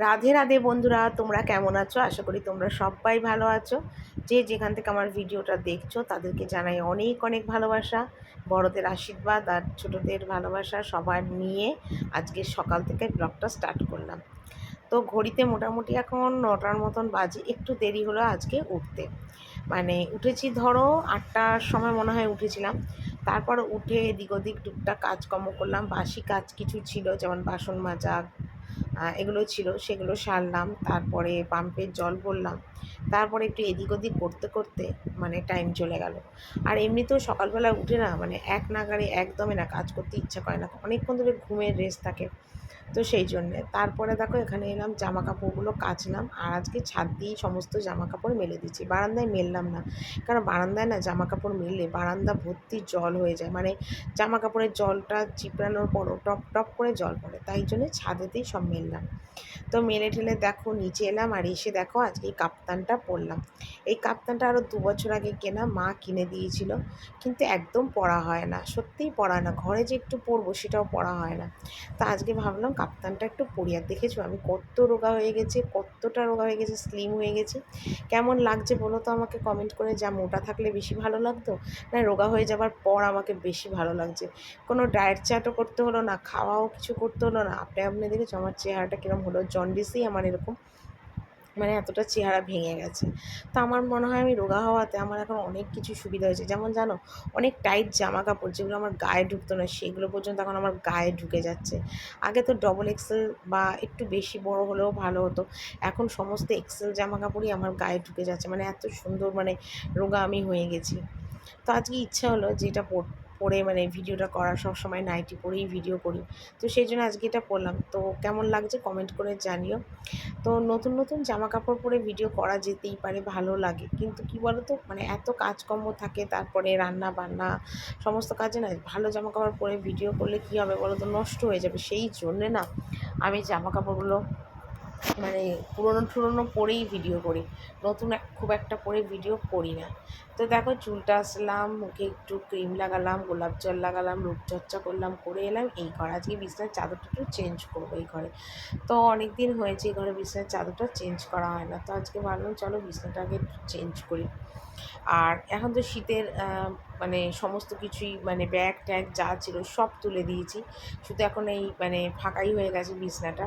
রাধে রাধে বন্ধুরা, তোমরা কেমন আছো? আশা করি তোমরা সবাই ভালো আছো। যে যেখান থেকে আমার ভিডিওটা দেখছো তাদেরকে জানাই অনেক অনেক ভালোবাসা, বড়দের আশীর্বাদ আর ছোটদের ভালোবাসা সবার নিয়ে আজকে সকাল থেকে ব্লগটা স্টার্ট করলাম। তো ঘড়িতে মোটামুটি এখন 9টার মতন বাজে, একটু দেরি হলো আজকে উঠতে। মানে উঠেছি ধরো 8টার সময় মনে হয় উঠেছিলাম। তারপর উঠে এদিক ওদিক টুকটাক কাজকর্ম করলাম, বাসি কাজ কিছু ছিল যেমন বাসন মাজা, এগুলো ছিল, সেগুলো সারলাম। তারপরে পাম্পের জল ভরলাম। তারপরে একটু এদিক ওদিক করতে করতে মানে টাইম চলে গেল। আর এমনিতেও সকালবেলা উঠে না মানে এক নাগাড়ে একদমই না কাজ করতে ইচ্ছা করে না, অনেকক্ষণ ধরে ঘুমের রেস্ট থাকে। তো সেই জন্যে তারপরে দেখো এখানে এলাম, জামা কাপড়গুলো কাচলাম। আর আজকে ছাদ দিয়েই সমস্ত জামা কাপড় মেলে দিচ্ছি, বারান্দায় মেললাম না। কারণ বারান্দায় না জামা কাপড় মেললে বারান্দা ভর্তি জল হয়ে যায়, মানে জামা কাপড়ের জলটা চিপড়ানোর পরও টপ টপ করে জল পড়ে, তাই জন্য ছাদেতেই সব মেললাম। তো মেলে ঠেলে দেখো নিচে এলাম, আর এসে দেখো আজকে এই কাপ্তানটা পরলাম। এই কাপ্তানটা আরও 2 বছর আগে কেনা, মা কিনে দিয়েছিল, কিন্তু একদম পরা হয় না, সত্যিই পরা না, ঘরে যে একটু পরবো সেটাও পরা হয় না। তো আজকে ভাবলাম কাপ্তানটা একটু পরি। আর দেখেছো আমি কত রোগা হয়ে গেছি, কতটা রোগা হয়ে গেছি, স্লিম হয়ে গেছি। কেমন লাগছে বলো তো আমাকে কমেন্ট করে। যা মোটা থাকলে বেশি ভালো লাগতো, না রোগা হয়ে যাবার পর আমাকে বেশি ভালো লাগছে। কোনো ডায়েট চার্টও করতে হলো না, খাওয়াও কিছু করতে হলো না, আপনি আপনি দেখেছো আমার চেহারাটা কীরকম হলো। জন্ডিসেই আমার এরকম, মানে এতটা চেহারা ভেঙে গেছে। তো আমার মনে হয় আমি রোগা হওয়াতে আমার এখন অনেক কিছু সুবিধা হয়েছে। যেমন জানো, অনেক টাইট জামা কাপড় যেগুলো আমার গায়ে ঢুকতো না সেগুলো পর্যন্ত এখন আমার গায়ে ঢুকে যাচ্ছে। আগে তো ডবল এক্সেল বা একটু বেশি বড় হলেও ভালো হতো, এখন সমস্ত এক্সেল জামা কাপড়ই আমার গায়ে ঢুকে যাচ্ছে, মানে এত সুন্দর, মানে রোগা আমি হয়ে গেছি। তো আজকে ইচ্ছা হলো যে এটা পরে মানে ভিডিওটা করা, সবসময় নাইটি পরেই ভিডিও করি, তো সেই জন্য আজকে এটা পরলাম। তো কেমন লাগছে কমেন্ট করে জানিও। তো নতুন নতুন জামা কাপড় পরে ভিডিও করা যেতেই পারে, ভালো লাগে, কিন্তু কি বলো তো মানে এত কাজকর্ম থাকে, তারপরে রান্না বান্না সমস্ত কাজে না ভালো জামা কাপড় পরে ভিডিও করলে কী হবে বলো তো, নষ্ট হয়ে যাবে। সেই জন্যে না আমি জামা কাপড়গুলো মানে পুরনো টুরনো পরেই ভিডিও করি, নতুন খুব একটা পরে ভিডিও করি না। তো দেখো চুলটা আসলাম, মুখে একটু ক্রিম লাগালাম, গোলাপ জল লাগালাম, রূপচর্চা করলাম, করে এলাম এই ঘর। আজকে বিছানার চাদরটা একটু চেঞ্জ করবো এই ঘরে। তো অনেক দিন হয়েছে এই ঘরে বিছানার চাদরটা চেঞ্জ করা হয় না, তো আজকে ভাবলাম চলো বিছানাটা আগে চেঞ্জ করি। আর এখন তো শীতের মানে সমস্ত কিছুই মানে ব্যাগ ট্যাগ যা ছিল সব তুলে দিয়েছি, শুধু এখন এই মানে ফাঁকাই হয়ে গেছে বিছানাটা।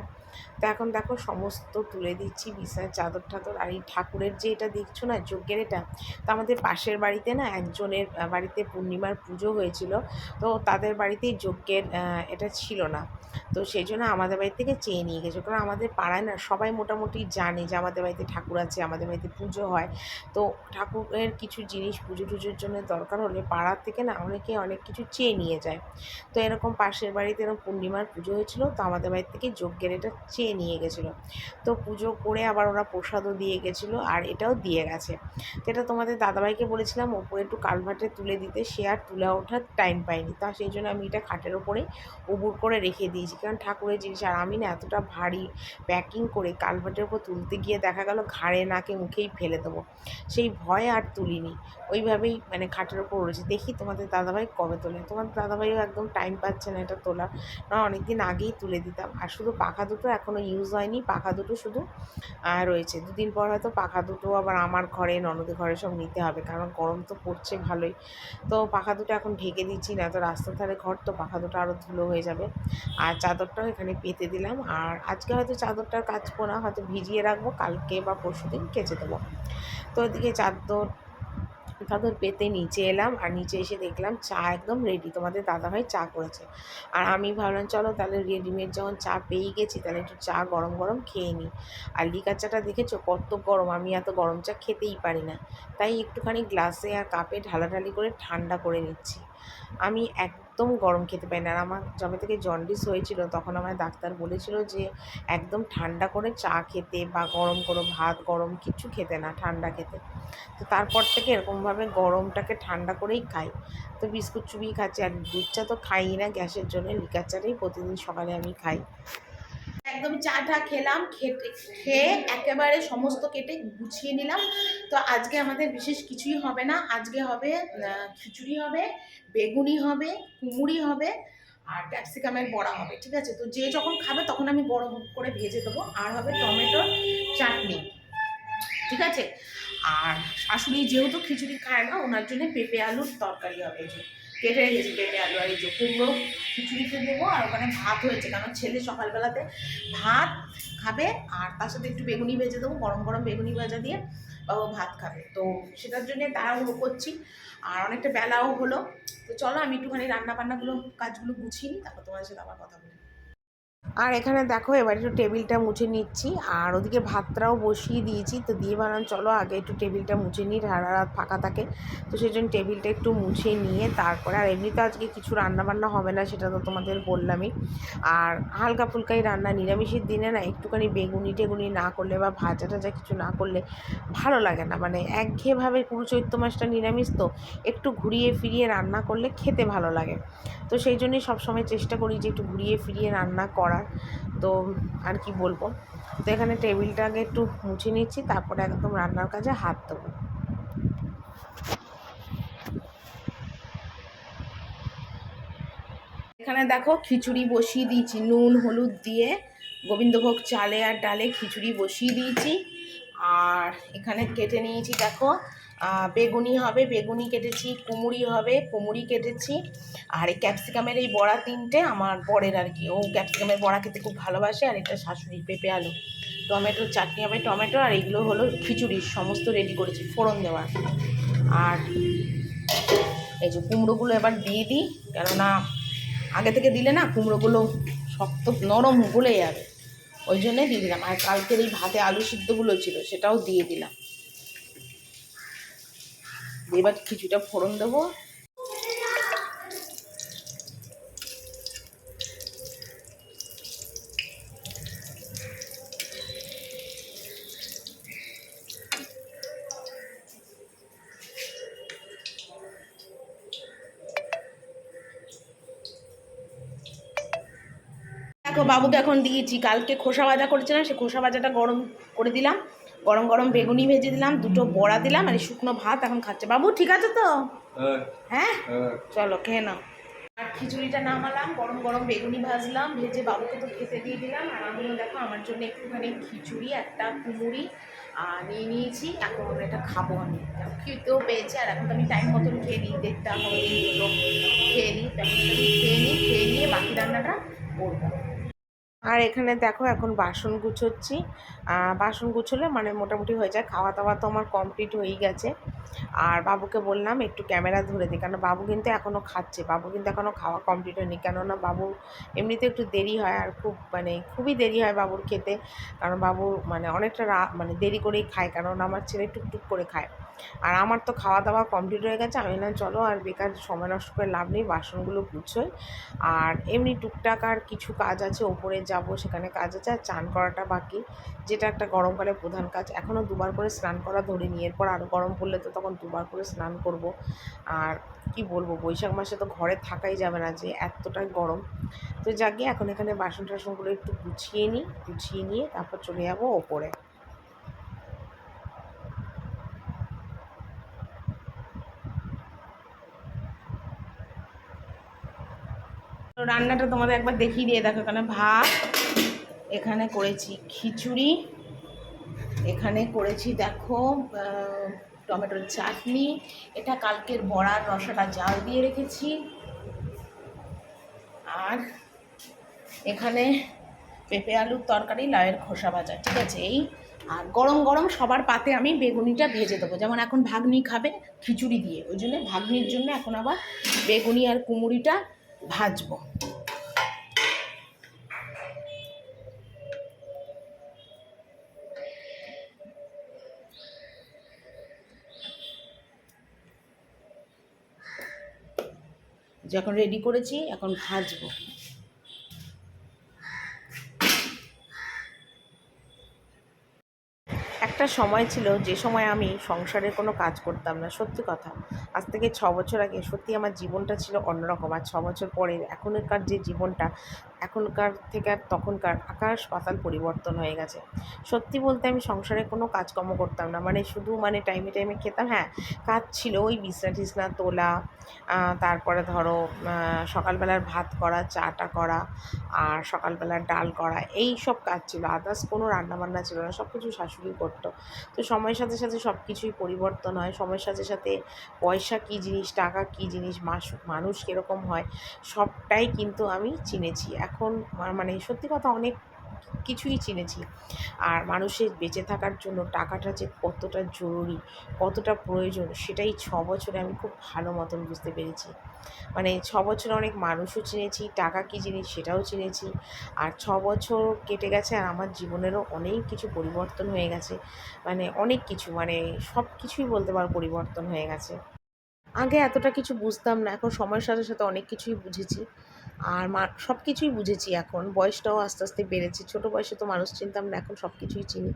তো এখন দেখো সমস্ত তুলে দিচ্ছি, বিছানার চাদর টাদর। আর এই ঠাকুরের যে এটা দেখছো না যজ্ঞের, এটা তো আমাদের পাশের বাড়িতে না একজনের বাড়িতে পূর্ণিমার পুজো হয়েছিল, তো তাদের বাড়িতেই যজ্ঞের এটা ছিল না, তো সেই জন্য আমাদের বাড়ি থেকে চেয়ে নিয়ে গেছে। কারণ আমাদের পাড়ায় না সবাই মোটামুটি জানে যে আমাদের বাড়িতে ঠাকুর আছে, আমাদের বাড়িতে পুজো হয়। তো ঠাকুরের কিছু জিনিস পুজো টুজোর জন্য দরকার হলে পাড়ার থেকে না অনেকে অনেক কিছু চেয়ে নিয়ে যায়। তো এরকম পাশের বাড়িতে এরকম পূর্ণিমার পুজো হয়েছিল, তো আমাদের বাড়ি থেকে যজ্ঞের এটা চেয়ে নিয়ে গেছিলো। তো পুজো করে আবার ওরা প্রসাদও দিয়ে গেছিলো, আর এটাও দিয়ে গেছে। তো এটা তোমাদের দাদাভাইকে বলেছিলাম ওপরে একটু কালভার্টে তুলে দিতে, সে আর তুলে ওঠার টাইম পায়নি, তা সেই জন্য আমি এটা খাটের ওপরেই উবুর করে রেখে দিয়েছি। কারণ ঠাকুরের জিনিস, আর আমি না এতটা ভারী প্যাকিং করে কালভার্টের ওপর তুলতে গিয়ে দেখা গেল ঘাড়ে নাকে মুখেই ফেলে দেবো, সেই ভয়ে আর তুলিনি, ওইভাবেই মানে খাটের ওপর রয়েছে। দেখি তোমাদের দাদাভাই কবে তোলে। তোমাদের দাদাভাইও একদম টাইম পাচ্ছে না এটা তোলার, না অনেক দিন আগেই তুলে দিতাম। আর শুধু পাখা দুটো এখনও ইউজ হয়নি, পাখা দুটো শুধু রয়েছে। দুদিন পর হয়তো পাখা দুটো আবার আমার ঘরে ননদের ঘরে সব নিতে হবে, কারণ গরম তো পড়ছে ভালোই। তো পাখা দুটো এখন ঢেকে দিচ্ছি, না তো রাস্তার ধারে ঘর, তো পাখা দুটো আরও ধুলো হয়ে যাবে। আর চাদরটাও এখানে পেতে দিলাম। আর আজকে হয়তো চাদরটার কাচবো না, হয়তো ভিজিয়ে রাখবো, কালকে বা পরশুদিন কেচে দেবো। তো ওইদিকে চাদর চাদর পেতে নিচে এলাম, আর নিচে এসে দেখলাম চা একদম রেডি, তোমাদের দাদাভাই চা করেছে। আর আমি ভাবলাম চলো তাহলে রেডিমেড যখন চা পেয়েই গেছি তাহলে একটু চা গরম গরম খেয়ে নিই। আর লিকার চাটা দেখেছো কত গরম, আমি এত গরম চা খেতেই পারি না, তাই একটুখানি গ্লাসে আর কাপে ঢালাঢালি করে ঠান্ডা করে নিচ্ছি। আমি একদম গরম খেতে পারি না, আর আমার যবে থেকে জন্ডিস হয়েছিল তখন আমার ডাক্তার বলেছিল যে একদম ঠান্ডা করে চা খেতে, বা গরম কোনো ভাত গরম কিছু খেতে না, ঠান্ডা খেতে। তো তারপর থেকে এরকমভাবে গরমটাকে ঠান্ডা করেই খাই। তো বিস্কুট চুবিয়ে খাচ্ছি, আর দুধ চা তো খাই না গ্যাসের জন্য, লিকার চাটাই প্রতিদিন সকালে আমি খাই। একদম চাটা খেলাম, খেয়ে একেবারে সমস্ত কেটে গুছিয়ে নিলাম। তো আজকে আমাদের বিশেষ কিছুই হবে না, আজকে হবে খিচুড়ি হবে, বেগুনি হবে, কুমুড়ি হবে, আর ক্যাপসিকামের বড়া হবে, ঠিক আছে? তো যে যখন খাবে তখন আমি বড় করে ভেজে দেবো। আর হবে টমেটোর চাটনি, ঠিক আছে? আর শাশুড়ি যেহেতু খিচুড়ি খায় না, ওনার জন্য পেঁপে আলুর তরকারি হবে, যে কেটে রেখেছি পেঁপে আলু। আর এই যে কুমড়ো খিচুড়িতে দেবো। আর ওখানে ভাত হয়েছে, কারণ ছেলে সকালবেলাতে ভাত খাবে, আর তার সাথে একটু বেগুনি ভেজে দেবো, গরম গরম বেগুনি ভাজা দিয়ে ও ভাত খাবে। তো সেটার জন্যে তাড়াহুড়ো করছি, আর অনেকটা বেলাও হলো। তো চলো আমি একটুখানি রান্না বান্নাগুলো কাজগুলো গুছিয়ে নিই, তারপর তোমাদের সাথে আবার কথা বলি। আর এখানে দেখো এবার একটু টেবিলটা মুছে নিচ্ছি, আর ওদিকে ভাতটাও বসিয়ে দিয়েছি। তো দিয়ে বানান চলো আগে একটু টেবিলটা মুছে নিই, সারা রাত ফাঁকা থাকে। তো সেই জন্য টেবিলটা একটু মুছে নিয়ে তারপরে, আর এমনিতে আজকে কিছু রান্না বান্না হবে না, সেটা তো তোমাদের বললামই। আর হালকা ফুলকাই রান্না, নিরামিষের দিনে না একটুখানি বেগুনি টেগুনি না করলে বা ভাজা টাজা কিছু না করলে ভালো লাগে না। মানে একঘেয়েভাবে পুরো চৈত্র মাসটা নিরামিষ, তো একটু ঘুরিয়ে ফিরিয়ে রান্না করলে খেতে ভালো লাগে। তো সেই জন্যই সবসময় চেষ্টা করি যে একটু ঘুরিয়ে ফিরিয়ে রান্না করার। তো আর কি বলবো। তো এখানে টেবিলটা আগে একটু মুছে নিচ্ছি, তারপরে একদম রান্নার কাজে হাত দেবো। এখানে দেখো খিচুড়ি বসিয়ে দিয়েছি, নুন হলুদ দিয়ে গোবিন্দভোগ চালে আর ডালে খিচুড়ি বসিয়ে দিয়েছি। আর এখানে কেটে নিয়েছি দেখো, বেগুনি হবে, বেগুনি কেটেছি, কুমুরি হবে, কুমুরি কেটেছি। আর এই ক্যাপসিকামের এই বড়া তিনটে আমার বরের আর কি, ও ক্যাপসিকামের বড়া খেতে খুব ভালোবাসে। আর এটা শাশুড়ির পেঁপে আলু, টমেটোর চাটনি হবে টমেটো। আর এইগুলো হলো খিচুড়ির সমস্ত রেডি করেছি ফোড়ন দেওয়ার। আর এই যে কুমড়োগুলো এবার দিয়ে দিই, কেননা আগে থেকে দিলে না কুমড়োগুলো শক্ত নরম গলে যাবে, ওই জন্যই দিয়ে দিলাম। আর কালকের এই ভাতে আলু সিদ্ধগুলো ছিল, সেটাও দিয়ে দিলাম। এবার কিছুটা ফোড়ন দেবো। দেখো বাবুকে এখন দিয়েছি, কালকে খোসা ভাজা করেছিলাম, সে খোসা ভাজাটা গরম করে দিলাম, গরম গরম বেগুনি ভেজে দিলাম, দুটো বড়া দিলাম, আর এই শুকনো ভাত এখন খাচ্ছে। বাবু ঠিক আছে তো? হ্যাঁ, চলো খেয়ে নাও। আর খিচুড়িটা নামালাম, গরম গরম বেগুনি ভাজলাম, ভেজে বাবুকে তো খেতে দিয়ে দিলাম। আর আমিও দেখো আমার জন্য একটুখানি খিচুড়ি, একটা কুমুরি নিয়ে নিয়েছি। এখন এটা খাবো আমি, খেতেও পেয়েছি। আর এখন তো আমি টাইম মতন খেয়ে নিই, 1:30 দুটো খেয়ে নিই। তখন খেয়ে নিই, খেয়ে নিয়ে বাকি রান্নাটা করবো। আর এখানে দেখো এখন বাসন গুছোচ্ছি। বাসন গুছোলে মানে মোটামুটি হয়ে যায়, খাওয়া দাওয়া তো আমার কমপ্লিট হয়েই গেছে। আর বাবুকে বললাম একটু ক্যামেরা ধরে দিই, কারণ বাবু কিন্তু এখনও খাচ্ছে, বাবু কিন্তু এখনও খাওয়া কমপ্লিট হয়নি। কেননা বাবু এমনিতে একটু দেরি হয়, আর খুবই দেরি হয় বাবুর খেতে, কারণ বাবু মানে অনেকটা মানে দেরি করেই খায়, কারণ আমার ছেলে টুকটুক করে খায়। আর আমার তো খাওয়া দাওয়া কমপ্লিট হয়ে গেছে, আমি না চলো আর বেকার সময় নষ্ট করে লাভ নেই, বাসনগুলো গুছোই। আর এমনি টুকটাক আর কিছু কাজ আছে, ওপরে যাব, সেখানে কাজ আছে। আর চান করাটা বাকি, যেটা একটা গরমকালে প্রধান কাজ। এখনও দুবার করে স্নান করা ধরিনি, এরপর আরও গরম পড়লে তো তখন দুবার করে স্নান করব। আর কি বলবো, বৈশাখ মাসে তো ঘরে থাকাই যাবে না, যে এতটাই গরম। তো যাকে এখন এখানে বাসন টাসনগুলো একটু গুছিয়ে নিই, গুছিয়ে নিয়ে তারপর চলে যাবো ওপরে। তো রান্নাটা তোমাদের একবার দেখিয়ে দিয়ে দেখো, এখানে ভাত, এখানে করেছি খিচুড়ি, এখানে করেছি দেখো টমেটোর চাটনি, এটা কালকের বড়ার রসাটা জাল দিয়ে রেখেছি। আর এখানে পেঁপে আলুর তরকারি, লাউয়ের খোসা ভাজা, ঠিক আছে এই। আর গরম গরম সবার পাতে আমি বেগুনিটা ভেজে দেবো, যেমন এখন ভাগ্নি খাবে খিচুড়ি দিয়ে, ওই জন্য ভাগ্নির জন্য এখন আবার বেগুনি আর কুমুরিটা ভাজবো। যখন রেডি করেছি এখন ভাজবো। একটা সময় ছিল যে সময় আমি সংসারের কোনো কাজ করতাম না, সত্যি কথা। আজ থেকে 6 বছর আগে সত্যি আমার জীবনটা ছিল অন্যরকম। আর 6 বছর পরে এখনকার যে জীবনটা এখনকার থেকে আর তখনকার আকাশ পাতাল পরিবর্তন হয়ে গেছে। সত্যি বলতে আমি সংসারে কোনো কাজকর্ম করতাম না, মানে শুধু মানে টাইমে টাইমে খেতাম। হ্যাঁ, কাজ ছিল ওই বিছনা টিছনা তোলা, তারপরে ধরো সকালবেলার ভাত করা, চাটা করা, আর সকালবেলার ডাল করা, এই সব কাজ ছিল। আদার্স কোনো রান্নাবান্না ছিল না, সব কিছু শাশুড়ি করতো। তো সময়ের সাথে সাথে সব কিছুই পরিবর্তন হয়, সময়ের সাথে সাথে পয়সা কী জিনিস, টাকা কী জিনিস, মানুষ কীরকম হয়, সবটাই কিন্তু আমি চিনেছি এখন। মানে সত্যি কথা অনেক কিছুই চিনেছি। আর মানুষের বেঁচে থাকার জন্য টাকাটা যে কতটা জরুরি, কতটা প্রয়োজন, সেটাই 6 বছরে আমি খুব ভালো মতন বুঝতে পেরেছি। মানে 6 বছরে অনেক মানুষও চিনেছি, টাকা কী জিনিস সেটাও চিনেছি। আর 6 বছর কেটে গেছে আর আমার জীবনেরও অনেক কিছু পরিবর্তন হয়ে গেছে। মানে অনেক কিছু, মানে সব কিছুই বলতে পারো পরিবর্তন হয়ে গেছে। আগে এতটা কিছু বুঝতাম না, এখন সময়ের সাথে সাথে অনেক কিছুই বুঝেছি। আর সব কিছুই বুঝেছি এখন, বয়সটাও আস্তে আস্তে বেড়েছে। ছোটো বয়সে তো মানুষ চিনতাম না, এখন সব কিছুই চিনি।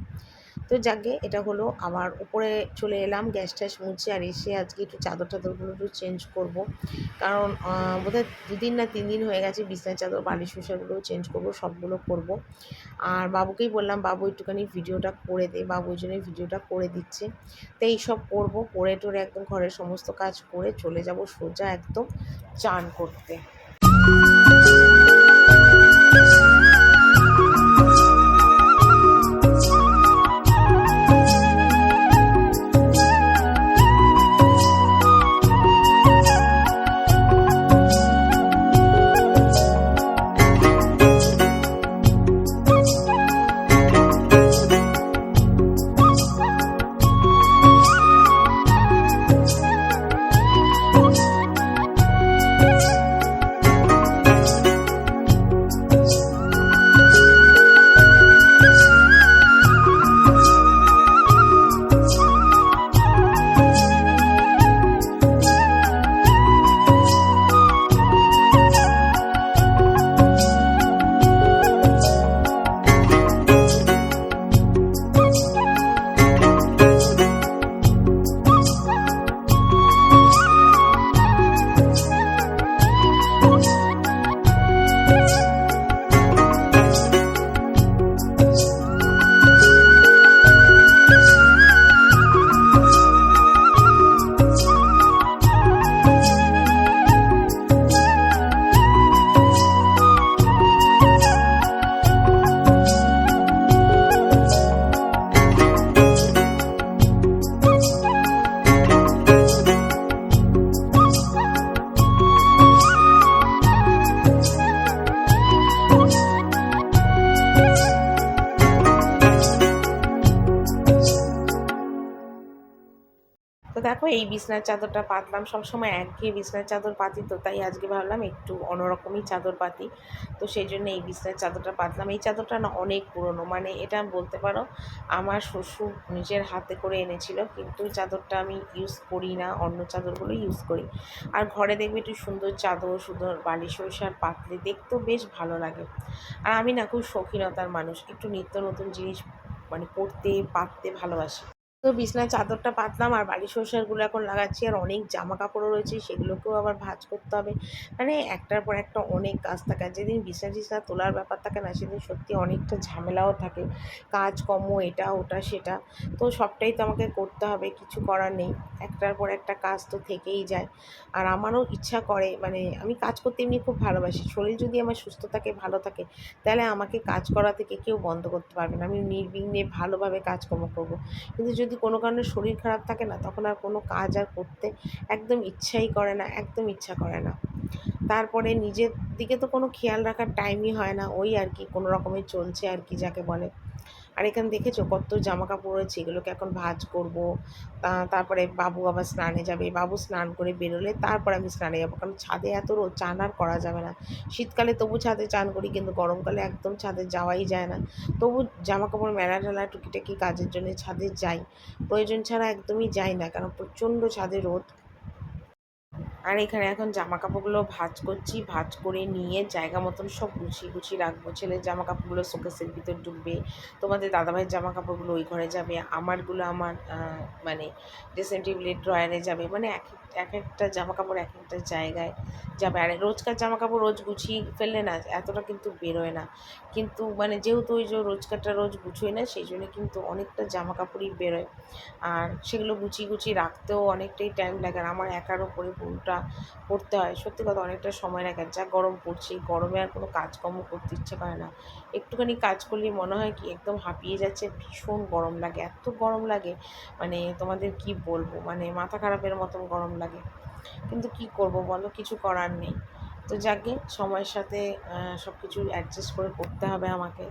তো যাকগে, এটা হলো। আবার উপরে চলে এলাম গ্যাস ট্যাস মুছে, আর এসে আজকে একটু চাদর টাদরগুলো একটু চেঞ্জ করব। কারণ বোধহয় 2 দিন না 3 দিন হয়ে গেছে বিছানার চাদর বালিশ কুশানগুলোও চেঞ্জ করব, সবগুলো করব। আর বাবুকেই বললাম, বাবু একটুখানি ভিডিওটা করে দে, বাবু ওই জন্যই ভিডিওটা করে দিচ্ছে। তো এইসব করবো, করে টোরে একদম ঘরের সমস্ত কাজ করে চলে যাব সোজা একদম চান করতে। তো দেখো, এই বিছনার চাদরটা পাতলাম। সবসময় একঘেয়ে বিছনার চাদর পাতি, তো তাই আজকে ভাবলাম একটু অন্যরকমই চাদর পাতি। তো সেই জন্য এই বিছনার চাদরটা পাতলাম। এই চাদরটা না অনেক পুরনো, মানে এটা বলতে পারো আমার শ্বশুর নিজের হাতে করে এনেছিল, কিন্তু চাদরটা আমি ইউজ করি না, অন্য চাদরগুলো ইউজ করি। আর ঘরে দেখবে একটু সুন্দর চাদর, সুন্দর বালিশ ওইসার পাতলে দেখতেও বেশ ভালো লাগে। আর আমি না খুব শৌখিনতার মানুষ, একটু নিত্য নতুন জিনিস মানে পরতে পাততে ভালোবাসি। তো বিছানার চাদরটা পাতলাম, আর বালিশ ওশারগুলো এখন লাগাচ্ছি। আর অনেক জামা কাপড়ও রয়েছে, সেগুলোকেও আবার ভাঁজ করতে হবে। মানে একটার পর একটা অনেক কাজ থাকে। আর যেদিন বিছানা টিছনা তোলার ব্যাপার থাকে না, সেদিন সত্যি অনেকটা ঝামেলাও থাকে, কাজকর্ম এটা ওটা সেটা। তো সবটাই তো আমাকে করতে হবে, কিছু করার নেই। একটার পর একটা কাজ তো থেকেই যায়। আর আমারও ইচ্ছা করে, মানে আমি কাজ করতে এমনি খুব ভালোবাসি। শরীর যদি আমার সুস্থ থাকে, ভালো থাকে, তাহলে আমাকে কাজ করা থেকে কেউ বন্ধ করতে পারবে না। আমি নির্বিঘ্নে ভালোভাবে কাজকর্ম করবো। কিন্তু যদি কোনো কারণে শরীর খারাপ থাকে না, তখন আর কোনো কাজ আর করতে একদম ইচ্ছাই করে না, একদম ইচ্ছা করে না। তারপরে নিজের দিকে তো কোনো খেয়াল রাখার টাইমই হয় না, ওই আর কি কোনো রকমে চলছে আর কি যাকে বলে। আর এখানে দেখেছো কত জামা কাপড় রয়েছে, এগুলোকে এখন ভাঁজ করবো। তারপরে বাবু আবার স্নানে যাবে, বাবু স্নান করে বেরোলে তারপর আমি স্নানে যাবো, কারণ ছাদে এত রোদ, চান আর করা যাবে না। শীতকালে তবু ছাদে চান করি, কিন্তু গরমকালে একদম ছাদে যাওয়াই যায় না। তবু জামা কাপড় মেলা টেলা টুকিটাকি কাজের জন্য ছাদে যাই, প্রয়োজন ছাড়া একদমই যাই না, কারণ প্রচণ্ড ছাদে রোদ। আর এখানে এখন জামা কাপড়গুলো ভাঁজ করছি, ভাঁজ করে নিয়ে জায়গা মতন সব গুছিয়ে গুছিয়ে রাখবো। ছেলের জামা কাপড়গুলো শোকেসের ভিতর ঢুকবে, তোমাদের দাদাভাইয়ের জামা কাপড়গুলো ওই ঘরে যাবে, আমারগুলো আমার মানে ড্রেসিং টেবিলের ড্রয়ারে যাবে। মানে এক একটা জামা কাপড় এক একটা জায়গায় যাবে। আর রোজকার জামা কাপড় রোজ গুছিয়ে ফেললে না এতটা কিন্তু বেরোয় না, কিন্তু মানে যেহেতু ওই যে রোজকারটা রোজ গুছোই না, সেই জন্য কিন্তু অনেকটা জামা কাপড়ই বেরোয়। আর সেগুলো গুছিয়ে গুছিয়ে রাখতেও অনেকটাই টাইম লাগে, আর আমার একার ওপরে পুরোটা করতে হয়। সত্যি কথা অনেকটা সময় লাগে। যা গরম পড়ছে, গরমে আর কোনো কাজকর্ম করতে ইচ্ছে করে না। একটুখানি কাজ করলেই মনে হয় কি একদম হাঁপিয়ে যাচ্ছে, ভীষণ গরম লাগে, এত গরম লাগে মানে তোমাদের কি বলবো, মানে মাথা খারাপের মতন গরম লাগে। কিন্তু কি করব বলো, কিছু করার নেই। তো যাকে সময়ের সাথে সব কিছু অ্যাডজাস্ট করে করতে হবে আমাকে।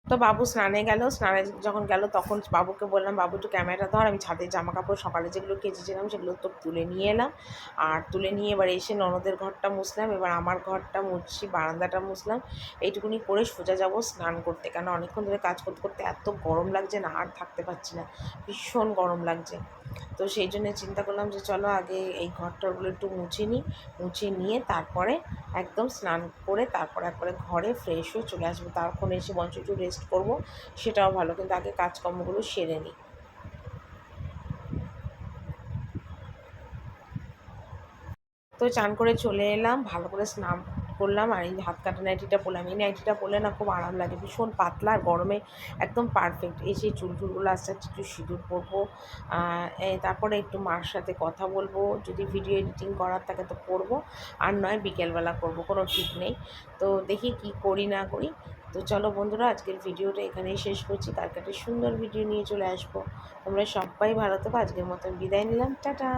তো বাবু স্নানে গেল, স্নানে যখন গেল তখন বাবুকে বললাম, বাবু একটু ক্যামেরাটা ধর, আমি ছাদের জামা কাপড় সকালে যেগুলো কেচেছিলাম সেগুলো তো তুলে নিয়ে এলাম। আর তুলে নিয়ে এবার এসে ননদের ঘরটা মুছলাম, এবার আমার ঘরটা মুছছি, বারান্দাটা মুছলাম। এইটুকুনি করে সোজা যাব স্নান করতে, কেন অনেকক্ষণ ধরে কাজ করতে করতে এত গরম লাগছে না, আর থাকতে পারছি না, ভীষণ গরম লাগছে। তো সেই জন্য চিন্তা করলাম যে চলো আগে এই ঘরটাগুলো একটু মুছে নিই, মুছে নিয়ে তারপরে একদম স্নান করে তারপরে একবারে ঘরে ফ্রেশ হয়ে চলে আসবো। তারপর এসে বঞ্চ একটু রেস্ট করবো, সেটাও ভালো, কিন্তু আগে কাজকর্মগুলো সেরে নিই। তো চান করে চলে এলাম, ভালো করে স্নান করলাম, আর এই হাত কাটা নাইটিটা পরলাম। এই নাইটিটা পরলে না খুব আরাম লাগে, ভীষণ পাতলা, আর গরমে একদম পারফেক্ট। এসে চুল টুলগুলো আস্তে আস্তে একটু সিঁদুর পরবো, তারপরে একটু মার সাথে কথা বলবো, যদি ভিডিও এডিটিং করার থাকে তো করবো, আর নয় বিকেলবেলা করবো, কোনো ঠিক নেই। তো দেখি কি করি না করি। তো চলো বন্ধুরা, আজকের ভিডিওটা এখানেই শেষ করছি, কালকে একটা সুন্দর ভিডিও নিয়ে চলে আসবো। তোমরা সবাই ভালো থেকো, আজকের মতন বিদায় নিলাম, টাটা।